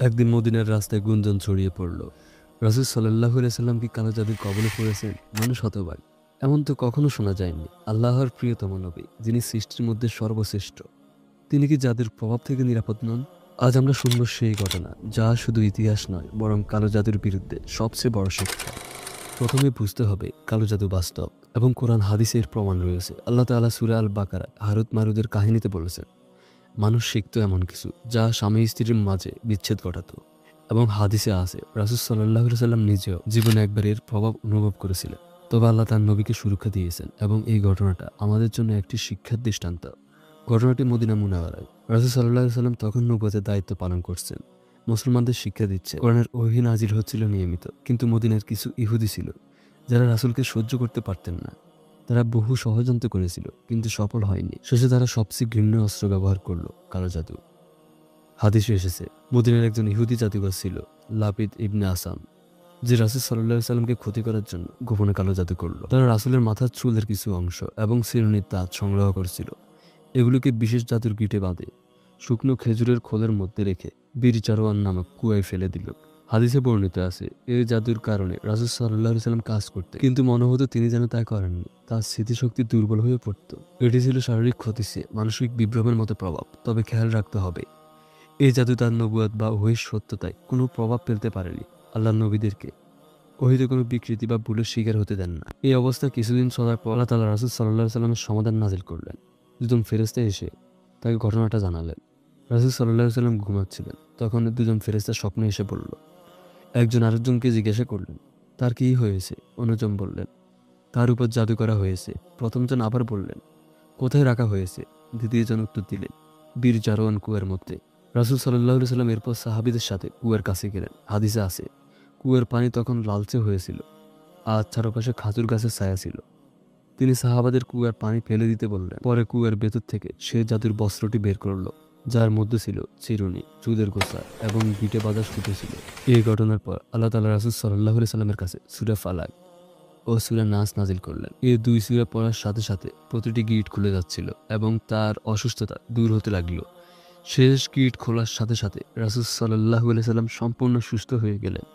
একদিন মদিনার রাস্তায় গুঞ্জন ছড়িয়ে পড়ল, রাসূল সাল্লাল্লাহু আলাইহি সাল্লাম কি কালো জাদুর কবলে পড়েছেন। মানুষ হতবাক, এমন তো কখনো শোনা যায়নি। আল্লাহর প্রিয়তম নবী, যিনি সৃষ্টির মধ্যে সর্বশ্রেষ্ঠ, তিনি কি জাদুর প্রভাব থেকে নিরাপদ নন? আজ আমরা শুনব সেই ঘটনা, যা শুধু ইতিহাস নয়, বরং কালো জাদুর বিরুদ্ধে সবচেয়ে বড় শিক্ষা। প্রথমে বুঝতে হবে কালো জাদু বাস্তব এবং কোরআন হাদিসের প্রমাণ রয়েছে। আল্লাহ তাআলা সূরা আল বাকারা হারুত মারুদের কাহিনীতে বলেছেন, মানুষ শিখত এমন কিছু যা স্বামী স্ত্রীর মাঝে বিচ্ছেদ ঘটাতো। এবং হাদিসে আছে, রাসূল সাল্লাল্লাহু আলাইহি সাল্লাম নিজেও জীবনে একবার এর প্রভাব অনুভব করেছিলেন। তবে আল্লাহ তার নবীকে সুরক্ষা দিয়েছেন এবং এই ঘটনাটা আমাদের জন্য একটি শিক্ষার দৃষ্টান্ত। ঘটনাটি মদিনা মুনাওয়ারায়। রাসূল সাল্লাল্লাহু আলাইহি সাল্লাম তখন নবুয়তের দায়িত্ব পালন করছেন, মুসলমানদের শিক্ষা দিচ্ছে। কোরআনের ওহী নাজিল হচ্ছিল নিয়মিত, কিন্তু মদিনার কিছু ইহুদি ছিল যারা রাসূলকে সহ্য করতে পারতেন না। তারা বহু ষড়যন্ত্র করেছিল, কিন্তু সফল হয়নি। শেষে তারা সবচেয়ে ঘৃণ্য অস্ত্র ব্যবহার করলো, কালো জাদু। হাদিসে এসেছে, মদিনার একজন ইহুদি জাদুকর ছিল, লাবিদ ইবনে আসাম, যে রাসূল সাল্লাল্লাহু আলাইহি সাল্লামকে ক্ষতি করার জন্য গোপনে কালো জাদু করলো। তারা রাসূলের মাথার চুলের কিছু অংশ এবং শিরনির তাজ সংগ্রহ করেছিল। এগুলোকে বিশেষ জাদুর গিঁটে বাঁধে শুকনো খেজুরের খোলের মধ্যে রেখে বীর চারওয়ান নামক কুয়ায় ফেলে দিল। হাদিসে বর্ণিত আছে, এই জাদুর কারণে রাসূল সাল্লাল্লাহু আলাইহি সাল্লাম কাজ করতে, কিন্তু মনে হতো তিনি যেন তা করেননি। তার স্মৃতিশক্তি দুর্বল হয়ে পড়তো। এটি ছিল শারীরিক ক্ষতি চেয়ে মানসিক বিভ্রমের মতো প্রভাব। তবে খেয়াল রাখতে হবে, এই জাদু তার নবুয়ত বা ওহীর সত্যতায় কোনো প্রভাব ফেলতে পারেনি। আল্লাহর নবীদেরকে ওহীতে কোনো বিকৃতি বা ভুলের শিকার হতে দেন না। এই অবস্থা কিছুদিন চলার পর আল্লাহ তাআলা রাসূল সাল্লাল্লাহু আলাইহি সাল্লামের সমাধান নাজিল করলেন। দুজন ফেরেশতা এসে তাকে ঘটনাটা জানালেন। রাসূল সাল্লাল্লাহু আলাইহি সাল্লাম ঘুমাচ্ছিলেন। তখন দুজন ফেরেশতা স্বপ্নে এসে বলল। একজন আরেকজনকে জিজ্ঞাসা করলেন, তার কি হয়েছে? অন্যজন বললেন, তার উপর জাদু করা হয়েছে। প্রথমজন আবার বললেন, কোথায় রাখা হয়েছে? দ্বিতীয়জন উত্তর দিলেন, বীর জারওয়ান কুয়ার মধ্যে। রাসূল সাল্লাল্লাহু আলাইহি সাল্লাম এরপর সাহাবীদের সাথে কুয়ার কাছে গেলেন। হাদিসে আছে, কুয়ার পানি তখন লালচে হয়েছিল আর চারপাশে খাজুর গাছের ছায়া ছিল। তিনি সাহাবাদের কুয়ার পানি ফেলে দিতে বললেন। পরে কুয়ার ভেতর থেকে সে জাদুর বস্ত্রটি বের করলো, যার মধ্যে ছিল চিরুনি, চুলের গোছা এবং গিটে বাঁধা সুতো ছিল। এই ঘটনার পর আল্লাহ তাআলা রাসূল সাল্লাল্লাহু আলাইহি সাল্লামের কাছে সূরা ফালাক ও সূরা নাস নাজিল করলেন। এই দুই সূরা পড়ার সাথে সাথে প্রতিটি গিট খুলে যাচ্ছিল এবং তার অসুস্থতা দূর হতে লাগলো। শেষ গিট খোলার সাথে সাথে রাসূল সাল্লাল্লাহু আলাইহি সাল্লাম সম্পূর্ণ সুস্থ হয়ে গেলেন।